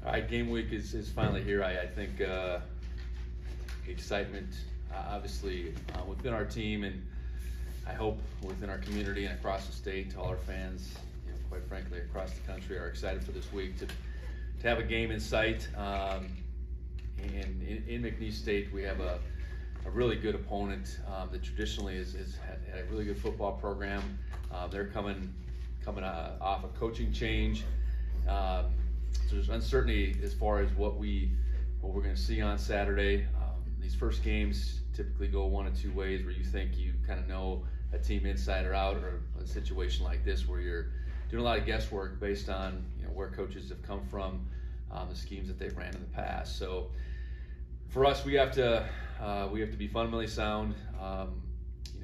All right, game week is finally here. I think excitement, obviously, within our team, and I hope within our community and across the state. All our fans, quite frankly, across the country, are excited for this week to have a game in sight. And in McNeese State, we have a really good opponent that traditionally has had a really good football program. They're coming off a coaching change. So there's uncertainty as far as what we're going to see on Saturday. These first games typically go one of two ways, where you think you kind of know a team inside or out, or a situation like this where you're doing a lot of guesswork based on where coaches have come from, the schemes that they've ran in the past. So for us, we have to be fundamentally sound.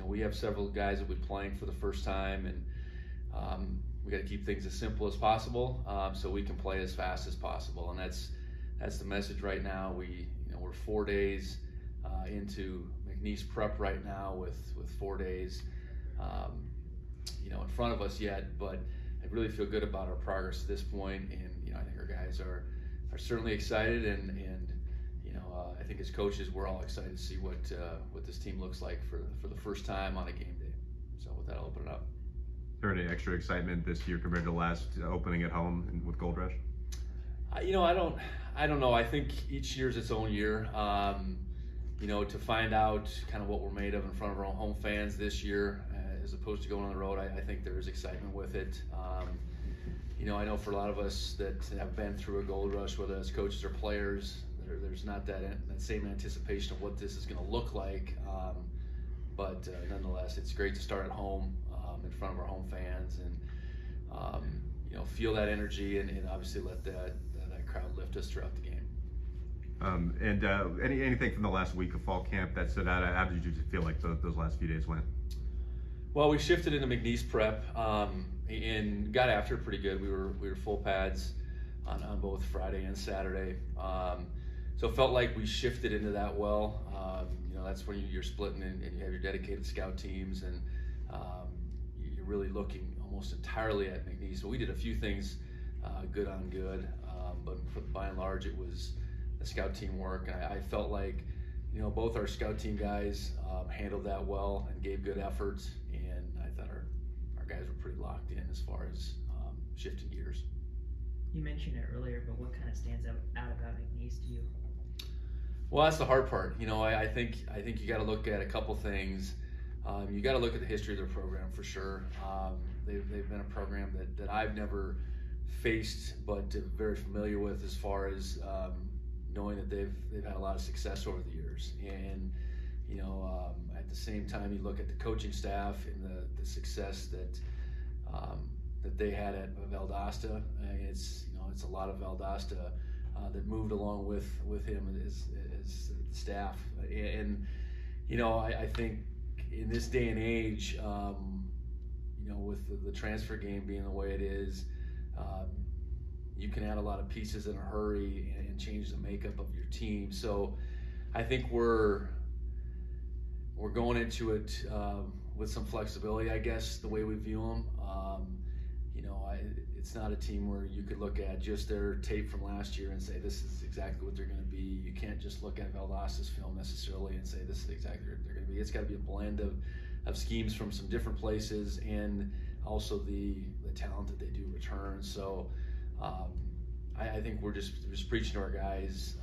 We have several guys that will be playing for the first time, and we got to keep things as simple as possible, so we can play as fast as possible. And that's the message right now. We're 4 days into McNeese prep right now, with 4 days in front of us yet, but I really feel good about our progress at this point, and I think our guys are certainly excited, and I think as coaches we're all excited to see what this team looks like for the first time on a game day. So with that, I'll open it up. Is there any extra excitement this year compared to last opening at home with Gold Rush? I don't know. I think each year's its own year. To find out kind of what we're made of in front of our own home fans this year, as opposed to going on the road, I think there's excitement with it. I know for a lot of us that have been through a Gold Rush, whether it's coaches or players, there's not that same anticipation of what this is going to look like. But nonetheless, it's great to start at home in front of our home fans, and feel that energy, and obviously let that crowd lift us throughout the game. Anything from the last week of fall camp that stood out? How did you feel like those last few days went? Well, we shifted into McNeese prep and got after it pretty good. We were full pads on both Friday and Saturday, so it felt like we shifted into that well. That's when you're splitting and you have your dedicated scout teams, and you're really looking almost entirely at McNeese. So we did a few things good on good, but by and large it was the scout team work. And I felt like both our scout team guys handled that well and gave good efforts, and I thought our guys were pretty locked in as far as shifting gears. You mentioned it earlier, but what kind of stands out about McNeese to you? Well, that's the hard part. I think you got to look at a couple things. You got to look at the history of their program for sure. They've been a program that I've never faced, but very familiar with, as far as knowing that they've had a lot of success over the years. And at the same time, you look at the coaching staff and the success that they had at Valdosta. It's a lot of Valdosta that moved along with him as staff. And I think in this day and age, with the transfer game being the way it is, you can add a lot of pieces in a hurry and change the makeup of your team. So I think we're going into it with some flexibility, I guess, the way we view them. It's not a team where you could look at just their tape from last year and say this is exactly what they're going to be. You can't just look at Valdosta's film necessarily and say this is exactly what they're going to be. It's got to be a blend of schemes from some different places, and also the talent that they do return. So I think we're just preaching to our guys.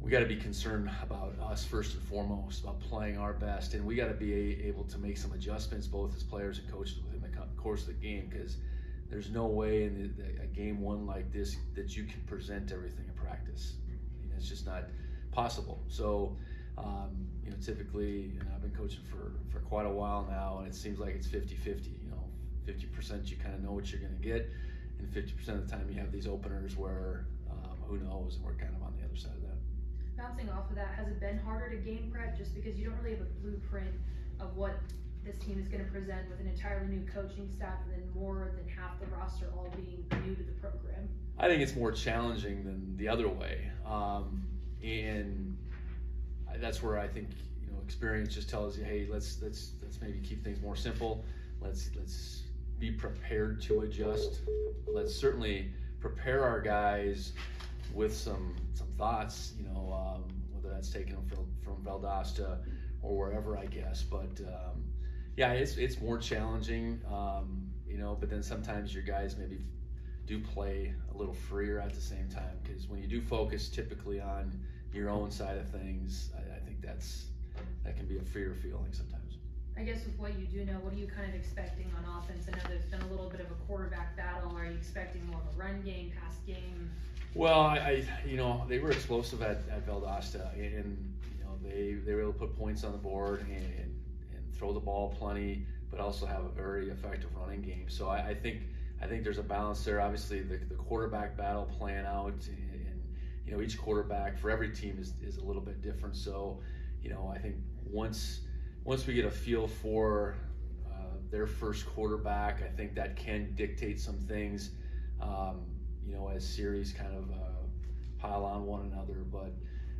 We got to be concerned about us first and foremost, about playing our best, and we got to be able to make some adjustments, both as players and coaches, within the course of the game, because there's no way in a game one like this that you can present everything in practice. It's just not possible. So typically, and I've been coaching for quite a while now, and it seems like it's 50-50. 50% you kind of know what you're going to get, and 50% of the time you have these openers where who knows, and we're kind of on the other side of that. Bouncing off of that, has it been harder to game prep just because you don't really have a blueprint of what this team is going to present with an entirely new coaching staff, and then more than half the roster all being new to the program? I think it's more challenging than the other way, and that's where I think experience just tells you, hey, let's maybe keep things more simple. Let's be prepared to adjust. Let's certainly prepare our guys with some thoughts, whether that's taking them from Valdosta or wherever, I guess. But yeah, it's more challenging, but then sometimes your guys maybe do play a little freer at the same time, because when you do focus typically on your own side of things, I think that can be a freer feeling sometimes. I guess with what you do know, what are you kind of expecting on offense? I know there's been a little bit of a quarterback battle. Are you expecting more of a run game, pass game? Well, they were explosive at Valdosta, and they were able to put points on the board and throw the ball plenty, but also have a very effective running game. So I think there's a balance there. Obviously, the quarterback battle playing out, and each quarterback for every team is a little bit different. So I think once we get a feel for their first quarterback, I think that can dictate some things, as series kind of pile on one another. But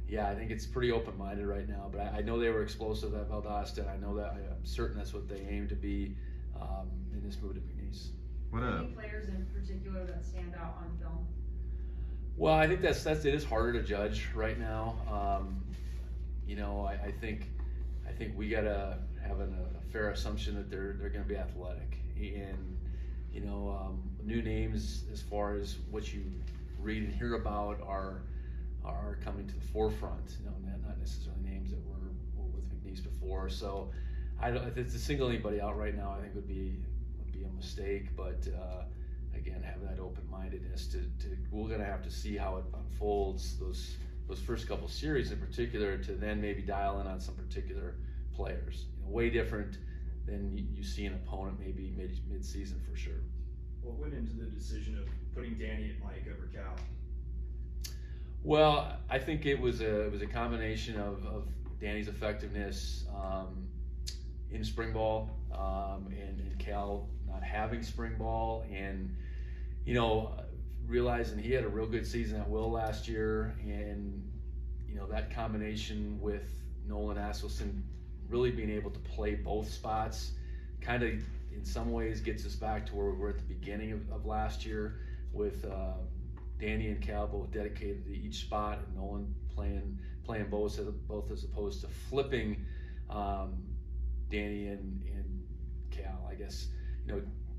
yeah, I think it's pretty open-minded right now. But I know they were explosive at Valdosta. I know that I'm certain that's what they aim to be in this move to McNeese. Any players in particular that stand out on film? Well, I think it is harder to judge right now. I think we gotta have a fair assumption that they're going to be athletic, and new names as far as what you read and hear about are coming to the forefront. Not necessarily names that were with McNeese before. So to single anybody out right now, I think would be a mistake. But again, have that open-mindedness we're going to have to see how it unfolds those first couple series in particular, to then maybe dial in on some particular players. Way different than you see an opponent maybe mid-season for sure. What went into the decision of putting Danny and Mike over Cal? Well, I think it was a combination of Danny's effectiveness in spring ball, and Cal not having spring ball, and realizing he had a real good season at Will last year, and that combination with Nolan Askelson really being able to play both spots kind of in some ways gets us back to where we were at the beginning of last year, with Danny and Cal both dedicated to each spot, and Nolan playing both as opposed to flipping Danny and Cal. I guess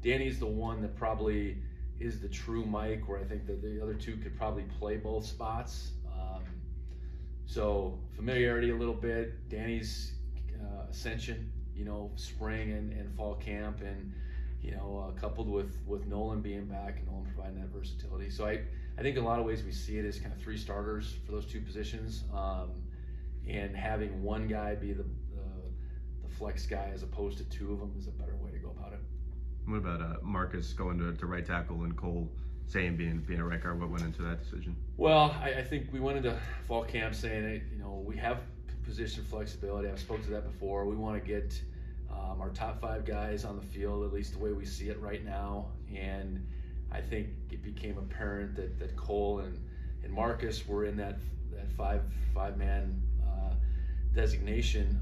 Danny's the one that probably is the true Mike, where I think that the other two could probably play both spots. So familiarity a little bit, Danny's ascension, spring and fall camp, and coupled with Nolan being back and Nolan providing that versatility. So I think in a lot of ways we see it as kind of three starters for those two positions, and having one guy be the flex guy as opposed to two of them is a better way to go about it. What about Marcus going to right tackle and Cole saying being a right guard? What went into that decision? Well, I think we went into fall camp saying we have position flexibility. I've spoke to that before. We want to get our top 5 guys on the field, at least the way we see it right now. And I think it became apparent that Cole and Marcus were in that five-man designation.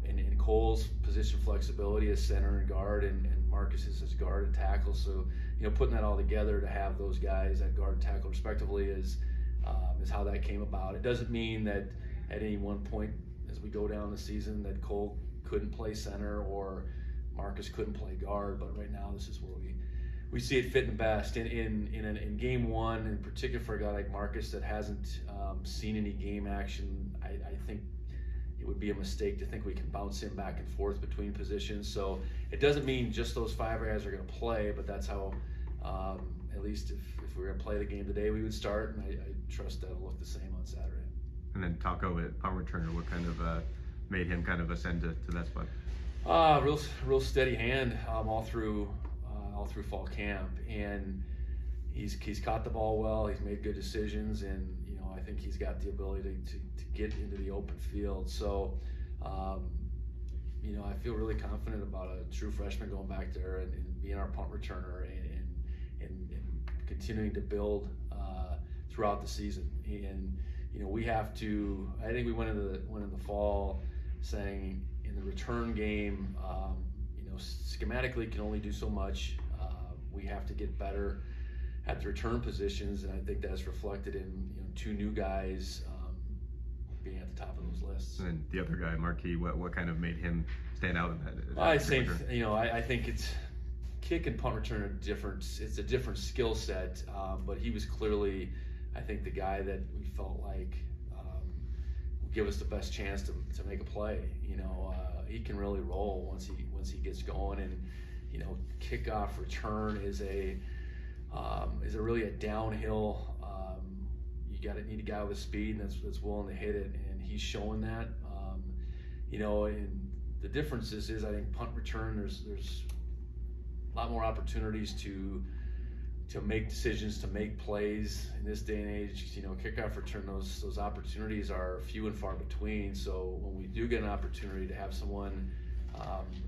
And Cole's position flexibility is center and guard, and Marcus is his guard and tackle. So, putting that all together to have those guys at guard and tackle respectively is how that came about. It doesn't mean that at any one point as we go down the season that Cole couldn't play center or Marcus couldn't play guard, but right now this is where we see it fitting best. In game one, in particular for a guy like Marcus that hasn't seen any game action, I think it would be a mistake to think we can bounce him back and forth between positions. So it doesn't mean just those 5 guys are going to play, but that's how, at least if we were going to play the game today, we would start, and I trust that'll look the same on Saturday. And then Taco at punt returner, what kind of made him kind of ascend to that spot? Real steady hand all through fall camp, and he's caught the ball well. He's made good decisions, and I think he's got the ability to get into the open field. So I feel really confident about a true freshman going back there and being our punt returner and continuing to build throughout the season. And we have to. I think we went in the fall saying in the return game, schematically can only do so much. We have to get better at the return positions, and I think that's reflected in 2 new guys being at the top of those lists. And the other guy, Marquis, what kind of made him stand out in that? I think I think it's kick and punt return are different. It's a different skill set, but he was clearly, I think, the guy that we felt like would give us the best chance to make a play. He can really roll once he gets going, and kickoff return is a really a downhill. You need a guy with speed that's willing to hit it, and he's showing that. And the difference is I think punt return there's a lot more opportunities to make decisions, to make plays in this day and age. Kickoff return, those opportunities are few and far between. So when we do get an opportunity to have someone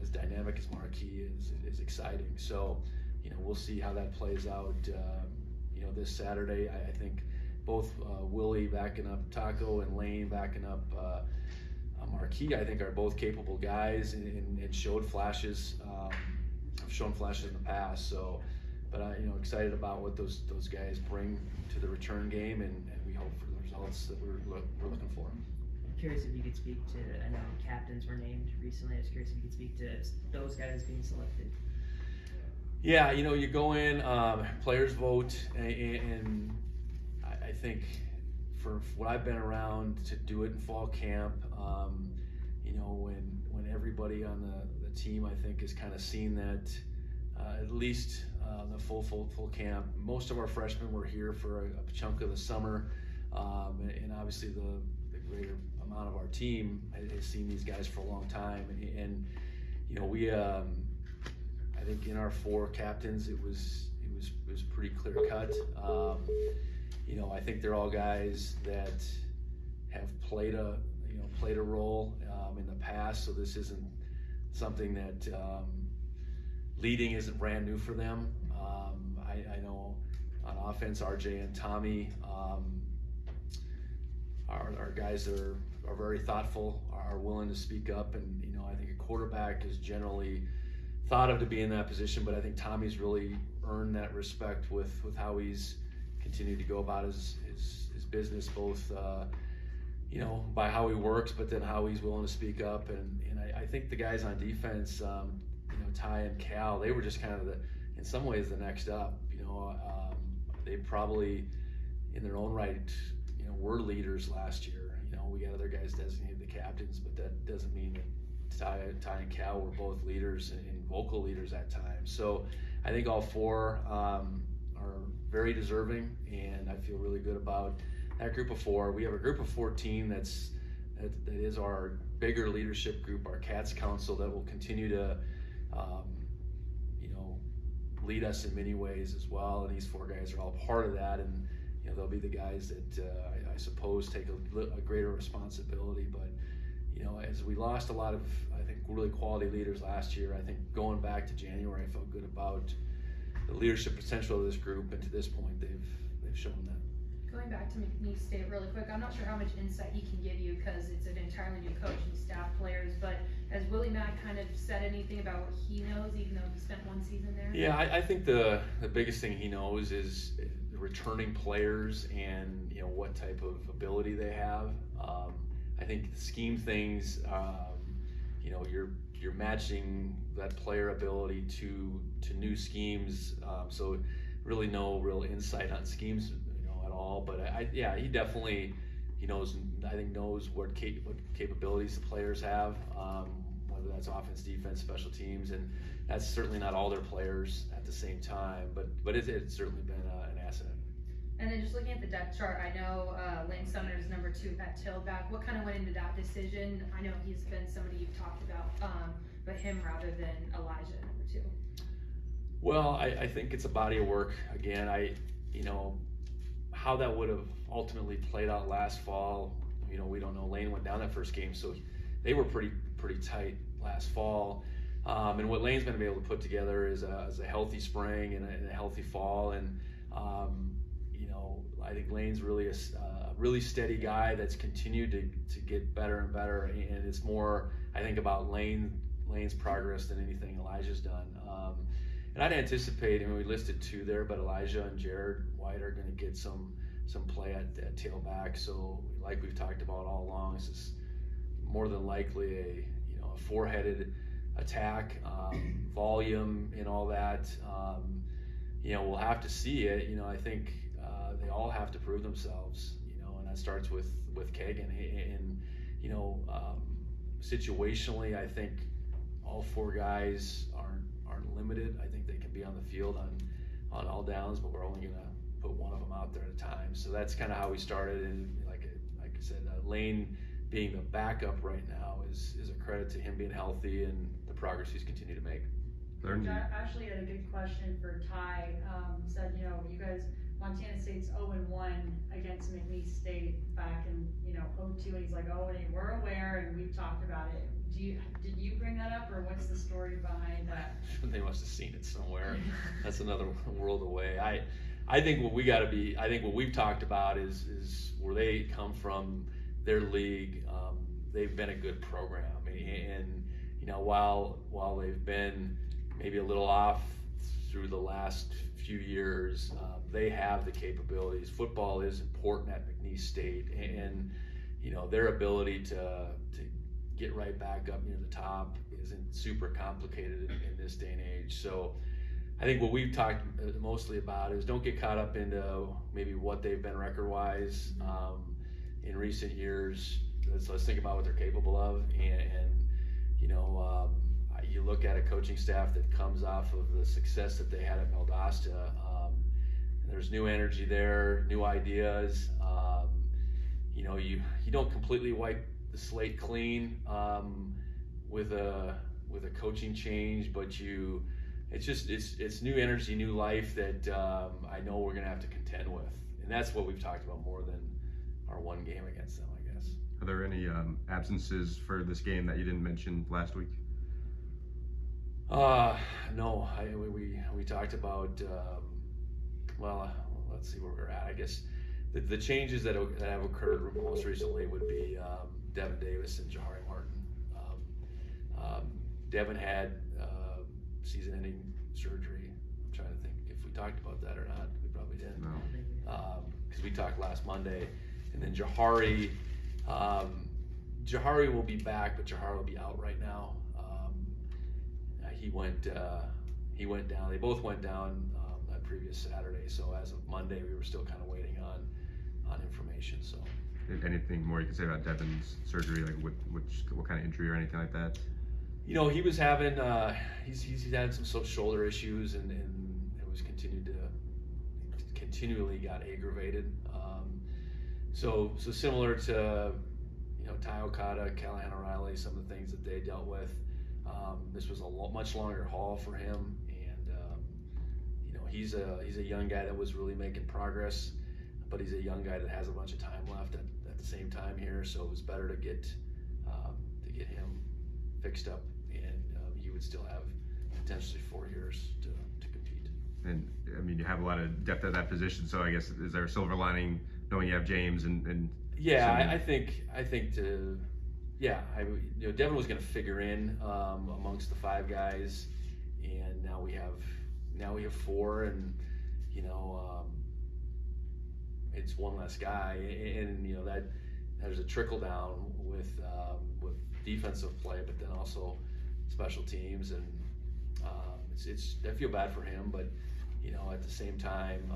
as dynamic as Marquis is exciting. So we'll see how that plays out. This Saturday, I think both Willie backing up Taco and Lane backing up Marquis, I think, are both capable guys and showed flashes. Have shown flashes in the past. So, but excited about what those guys bring to the return game, and we hope for the results that we're looking for. I'm curious if you could speak to, I know captains were named recently. I was curious if you could speak to those guys being selected. Yeah, you go in, players vote, and I think for what I've been around to do it in fall camp, when everybody on the team, I think, has kind of seen that at least the full camp. Most of our freshmen were here for a chunk of the summer, and obviously the greater amount of our team has seen these guys for a long time, and we. I think in our 4 captains, it was pretty clear cut. I think they're all guys that have played a role in the past, so this isn't something that leading isn't brand new for them. I know on offense, RJ and Tommy our guys are very thoughtful, are willing to speak up, and I think a quarterback is generally thought of to be in that position, but I think Tommy's really earned that respect with how he's continued to go about his business, both by how he works, but then how he's willing to speak up. And I think the guys on defense, Ty and Cal, they were just kind of in some ways the next up. They probably in their own right, were leaders last year. We got other guys designated the captains, but that doesn't mean that Ty and Cal were both leaders and vocal leaders at times. So I think all 4 are very deserving, and I feel really good about that group of 4. We have a group of 14 that is our bigger leadership group, our CATS Council, that will continue to lead us in many ways as well. And these 4 guys are all part of that, and they'll be the guys that I suppose take a greater responsibility. But as we lost a lot of, I think, really quality leaders last year, I think going back to January, I felt good about the leadership potential of this group, and to this point, they've shown that. Going back to McNeese State really quick, I'm not sure how much insight he can give you because it's an entirely new coach and staff, players, but has Willie Mack kind of said anything about what he knows, even though he spent 1 season there? Yeah, I think the biggest thing he knows is the returning players and what type of ability they have. I think the scheme things, you're matching that player ability to new schemes. So really no real insight on schemes, at all. But he definitely knows what capabilities the players have, whether that's offense, defense, special teams, and that's certainly not all their players at the same time. But it's certainly been an asset. And then just looking at the depth chart, I know Lane Sumner is number 2 at tailback. What kind of went into that decision? I know he's been somebody you've talked about, but him rather than Elijah at number 2. Well, I think it's a body of work. Again, how that would have ultimately played out last fall, we don't know. Lane went down that first game, so they were pretty tight last fall. And what Lane's going to be able to put together is a healthy spring and a healthy fall. And I think Lane's really a really steady guy that's continued to get better and better. And it's more, I think, about Lane's progress than anything Elijah's done. And I'd anticipate, we listed 2 there, but Elijah and Jared White are going to get some play at tailback. So like we've talked about all along, this is more than likely a 4-headed attack, volume and all that. We'll have to see it. I think they all have to prove themselves, and that starts with Kagan. And situationally, I think all 4 guys aren't limited. I think they can be on the field on all downs, but we're only going to put one of them out there at a time. So that's kind of how we started. And like I said, Lane being the backup right now is a credit to him being healthy and the progress he's continued to make. Ashley had a good question for Ty. Said, you guys, Montana State's 0-1 against McNeese State back in 02, and he's like, and we're aware and we've talked about it. Did you bring that up, or what's the story behind that? They must have seen it somewhere. That's another world away. I think what we've talked about is where they come from, their league. They've been a good program, and while they've been maybe a little off through the last few years, they have the capabilities. Football is important at McNeese State, and their ability to get right back up near the top isn't super complicated in this day and age. So I think what we've talked mostly about is don't get caught up into maybe what they've been record-wise in recent years. Let's think about what they're capable of, and you look at a coaching staff that comes off of the success that they had at Valdosta. There's new energy there, new ideas. You don't completely wipe the slate clean with a coaching change, but it's new energy, new life that I know we're gonna have to contend with, and that's what we've talked about more than our one game against them, I guess. Are there any absences for this game that you didn't mention last week? No, we talked about, let's see where we're at. I guess the changes that have occurred most recently would be Devin Davis and Jahari Martin. Devin had season-ending surgery. I'm trying to think if we talked about that or not. We probably didn't. No. Because we talked last Monday. And then Jahari will be back, but Jahari will be out right now. He went down. They both went down that previous Saturday. So as of Monday, we were still kind of waiting on information. So anything more you can say about Devin's surgery, like what kind of injury or anything like that? He was having he's had some shoulder issues, and it was continually got aggravated. So similar to Ty Okada, Callahan O'Reilly, some of the things that they dealt with. This was a much longer haul for him, and he's a young guy that was really making progress, but he's a young guy that has a bunch of time left at the same time here. So it was better to get him fixed up, and he would still have potentially 4 years to compete. And you have a lot of depth at that position. So I guess is there a silver lining knowing you have James and yeah, I think Devin was going to figure in amongst the 5 guys, and now we have 4, and it's one less guy, and that there's a trickle down with defensive play, but then also special teams, and I feel bad for him, but at the same time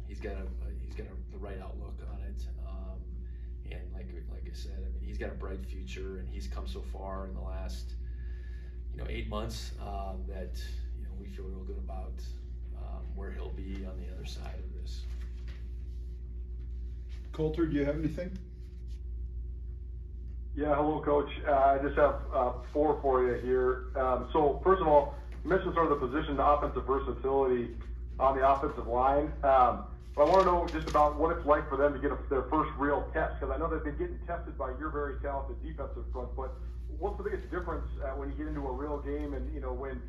he's got the right outlook on it. And like I said, he's got a bright future, and he's come so far in the last 8 months that we feel real good about where he'll be on the other side of this. Coulter, do you have anything? Yeah, hello, Coach. I just have 4 for you here. So first of all, you mentioned sort of the position, the offensive versatility on the offensive line. But I want to know just about what it's like for them to get their first real test, because I know they've been getting tested by your very talented defensive front, but what's the biggest difference when you get into a real game and, when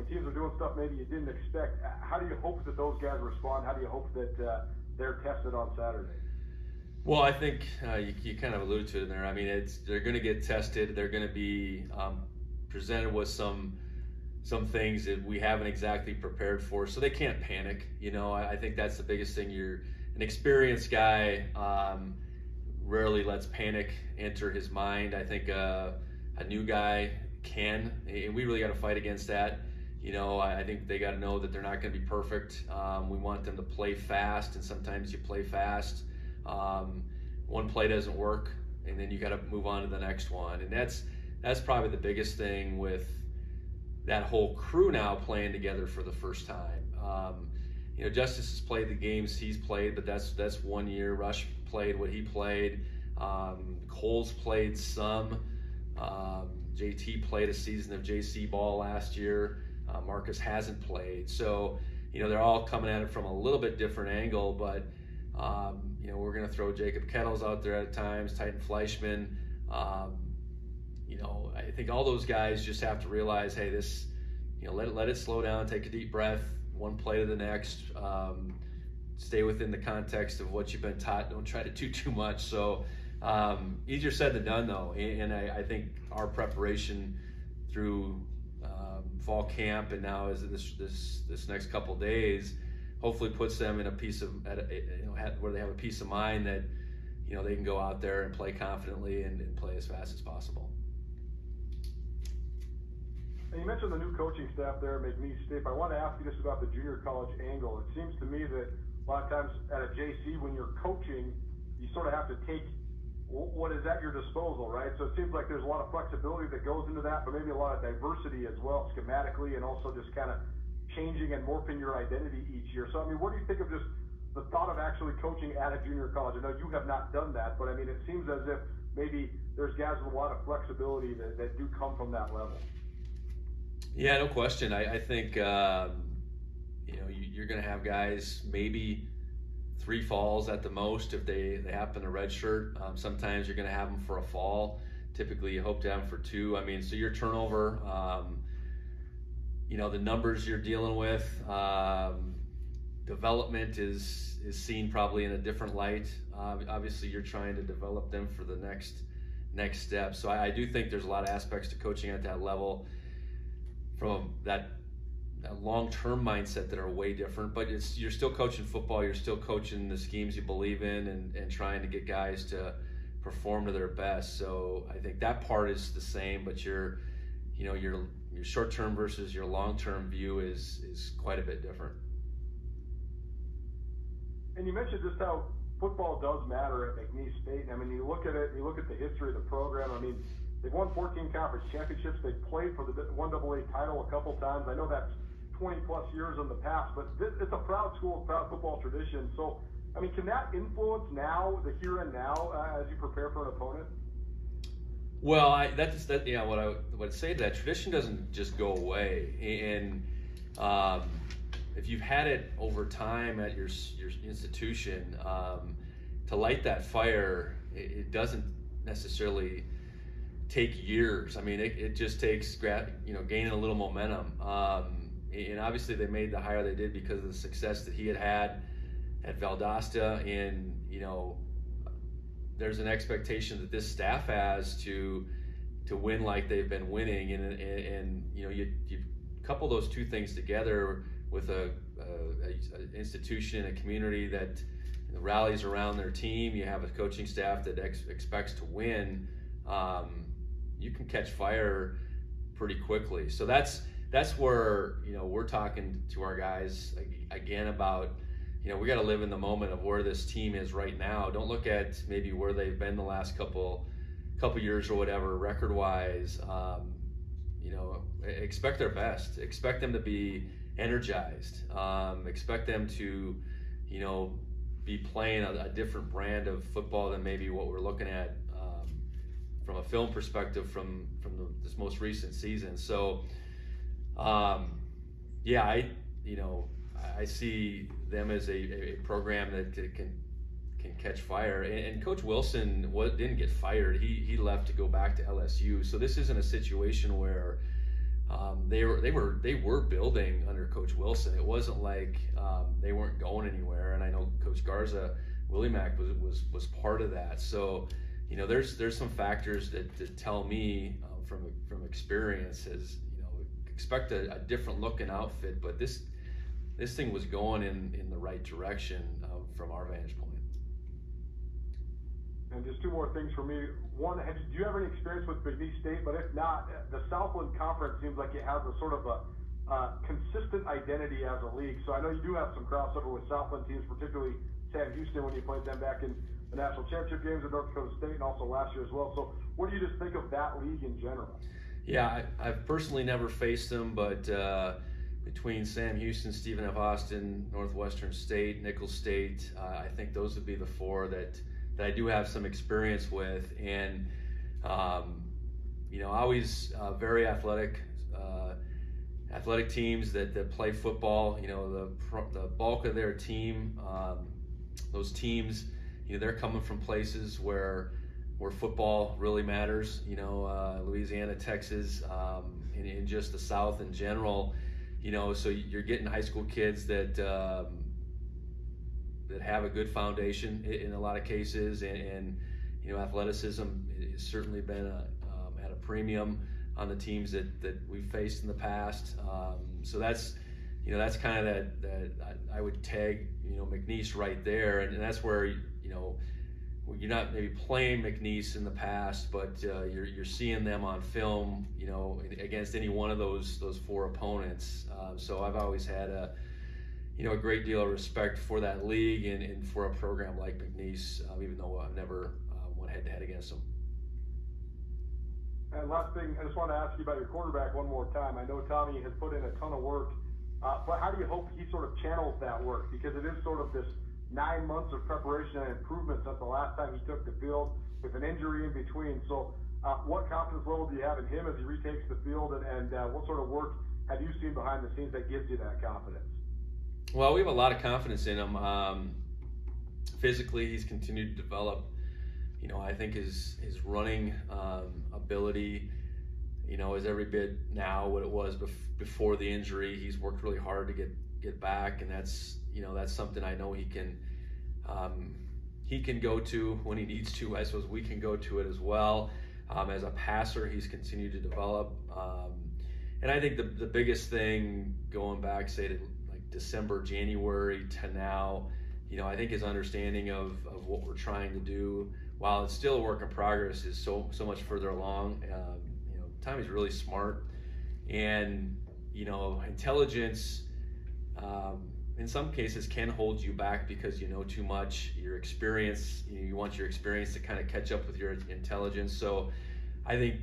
teams are doing stuff maybe you didn't expect? How do you hope that those guys respond? How do you hope that they're tested on Saturday? Well, I think you kind of alluded to it there. They're going to get tested. They're going to be presented with some some things that we haven't exactly prepared for, so they can't panic. I think that's the biggest thing. You're an experienced guy, rarely lets panic enter his mind. I think a new guy can, and we really got to fight against that. I think they got to know that they're not going to be perfect. We want them to play fast, and sometimes you play fast. One play doesn't work, and then you got to move on to the next one. And that's probably the biggest thing with that whole crew now playing together for the first time. Justice has played the games he's played, but that's 1 year. Rush played what he played. Cole's played some. JT played a season of JC ball last year. Marcus hasn't played. So, they're all coming at it from a little bit different angle, but, we're going to throw Jacob Kettles out there at times, Titan Fleischman. I think all those guys just have to realize, hey, this, let it slow down, take a deep breath, one play to the next, stay within the context of what you've been taught. Don't try to do too much. So easier said than done, though. And I think our preparation through fall camp and now as this next couple days, hopefully puts them in where they have a peace of mind that they can go out there and play confidently and play as fast as possible. And you mentioned the new coaching staff there at McNeese State. I want to ask you just about the junior college angle. It seems to me that a lot of times at a JC, when you're coaching, you sort of have to take what is at your disposal, right? So it seems like there's a lot of flexibility that goes into that, but maybe a lot of diversity as well, schematically, and also just kind of changing and morphing your identity each year. So, what do you think of just the thought of actually coaching at a junior college? I know you have not done that, but it seems as if maybe there's guys with a lot of flexibility that do come from that level. Yeah, no question. I think you're going to have guys maybe 3 falls at the most if they happen to redshirt. Sometimes you're going to have them for a fall. Typically, you hope to have them for 2. So your turnover, the numbers you're dealing with, development is seen probably in a different light. Obviously, you're trying to develop them for the next step. So I do think there's a lot of aspects to coaching at that level from that long-term mindset that are way different, but you're still coaching football, you're still coaching the schemes you believe in and trying to get guys to perform to their best. So I think that part is the same, but your short-term versus your long-term view is quite a bit different. And you mentioned just how football does matter at McNeese State. You look at it, you look at the history of the program. They've won 14 conference championships. They've played for the 1AA title a couple times. I know that's 20-plus years in the past, but it's a proud school, proud football tradition. So, can that influence now, the here and now, as you prepare for an opponent? Well, what I would say to that, tradition doesn't just go away. And if you've had it over time at your institution, to light that fire, it doesn't necessarily take years. It just takes gaining a little momentum. And obviously they made the hire they did because of the success that he had at Valdosta, and there's an expectation that this staff has to win like they've been winning, and you couple those two things together with a institution and a community that rallies around their team. You have a coaching staff that expects to win. You can catch fire pretty quickly. So that's where we're talking to our guys again about we got to live in the moment of where this team is right now. Don't look at maybe where they've been the last couple years or whatever record wise. Expect their best. Expect them to be energized. Expect them to be playing a different brand of football than maybe what we're looking at from a film perspective from this most recent season. So I see them as a program that can catch fire. And Coach Wilson didn't get fired. He left to go back to LSU. So this isn't a situation where they were building under Coach Wilson. It wasn't like they weren't going anywhere. And I know Coach Garza, Willie Mack was part of that. So there's some factors that tell me from experience as expect a different looking outfit, but this thing was going in the right direction from our vantage point. And just two more things for me. One, do you have any experience with McNeese State? But if not, the Southland Conference seems like it has a sort of a consistent identity as a league. So I know you do have some crossover with Southland teams, particularly Sam Houston when you played them back in the national championship games at North Dakota State and also last year as well. So what do you just think of that league in general? Yeah, I've personally never faced them, but between Sam Houston, Stephen F. Austin, Northwestern State, Nicholls State, I think those would be the four that I do have some experience with. And always very athletic teams that play football. The bulk of their team, those teams, they're coming from places where football really matters. Louisiana, Texas, and just the South in general. So you're getting high school kids that have a good foundation in a lot of cases, and athleticism has certainly been at a premium on the teams that we've faced in the past. So that's kind of that I would tag McNeese right there, and that's where you're not maybe playing McNeese in the past, but you're seeing them on film against any one of those four opponents. So I've always had a great deal of respect for that league and for a program like McNeese, even though I've never went head-to-head against them. And last thing, I just want to ask you about your quarterback one more time. I know Tommy has put in a ton of work, but how do you hope he sort of channels that work? Because it is sort of this 9 months of preparation and improvement since the last time he took the field with an injury in between. So what confidence level do you have in him as he retakes the field, and what sort of work have you seen behind the scenes that gives you that confidence? Well, we have a lot of confidence in him. Physically, he's continued to develop. I think his running ability, is every bit now what it was before the injury. He's worked really hard to get back, and that's something I know he can go to when he needs to. I suppose we can go to it as well. As a passer, he's continued to develop, and I think the biggest thing going back, say to like December, January to now, I think his understanding of what we're trying to do, while it's still a work in progress, is so much further along. Tommy's really smart, and intelligence in some cases can hold you back because you know too much. Your experience, you want your experience to kind of catch up with your intelligence. So I think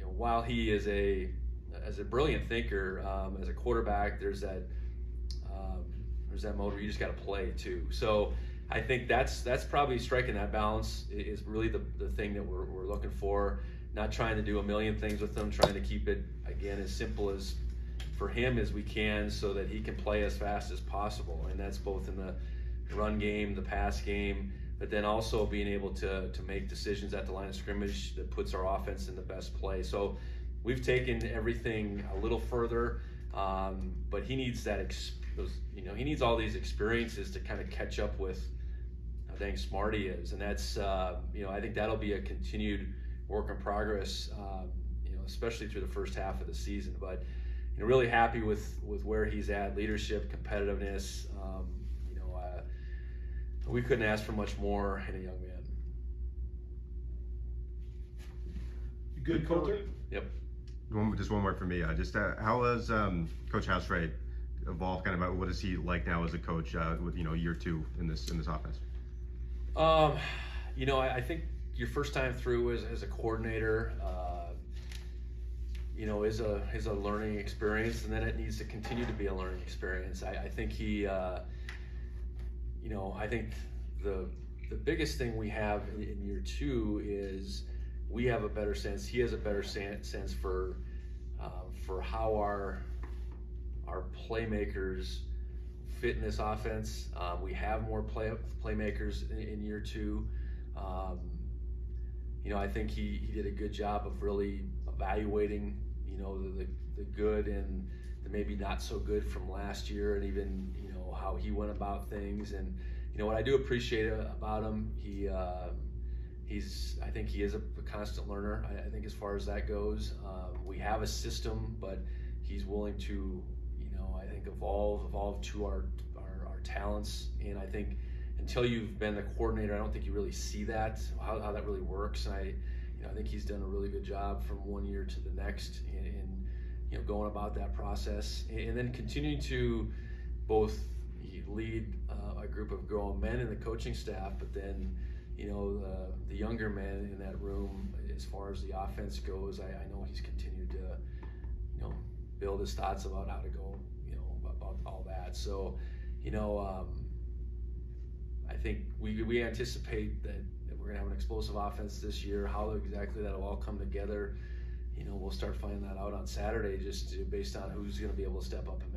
while he is as a brilliant thinker, as a quarterback, there's that mode where you just got to play too. So I think that's probably striking that balance is really the thing that we're looking for. Not trying to do a million things with them, trying to keep it, again, as simple as for him as we can so that he can play as fast as possible. And that's both in the run game, the pass game, but then also being able to make decisions at the line of scrimmage that puts our offense in the best play. So we've taken everything a little further, but he needs he needs all these experiences to kind of catch up with how dang smart he is. And that's, I think that'll be a continued work in progress, especially through the first half of the season. But really happy with where he's at, leadership, competitiveness. We couldn't ask for much more in a young man. Good culture? Yep. Just one more for me. How has Coach Housewright evolved? Kind of what is he like now as a coach with year two in this offense? I think your first time through as a coordinator, is a learning experience, and then it needs to continue to be a learning experience. I think he, I think the biggest thing we have in year two is we have a better sense. He has a better sense for how our playmakers fit in this offense. We have more playmakers in year two. I think he did a good job of really evaluating, the good and the maybe not so good from last year, and even, how he went about things. And, what I do appreciate about him, I think he is a constant learner. I think as far as that goes, we have a system, but he's willing to, I think evolve to our talents. And I think until you've been the coordinator, I don't think you really see that, how that really works. And I think he's done a really good job from one year to the next in going about that process, and then continuing to both lead a group of grown men in the coaching staff, but then the younger men in that room, as far as the offense goes, I know he's continued to build his thoughts about how to go about all that. So I think we anticipate that we're gonna have an explosive offense this year. How exactly that'll all come together, we'll start finding that out on Saturday, just based on who's gonna be able to step up and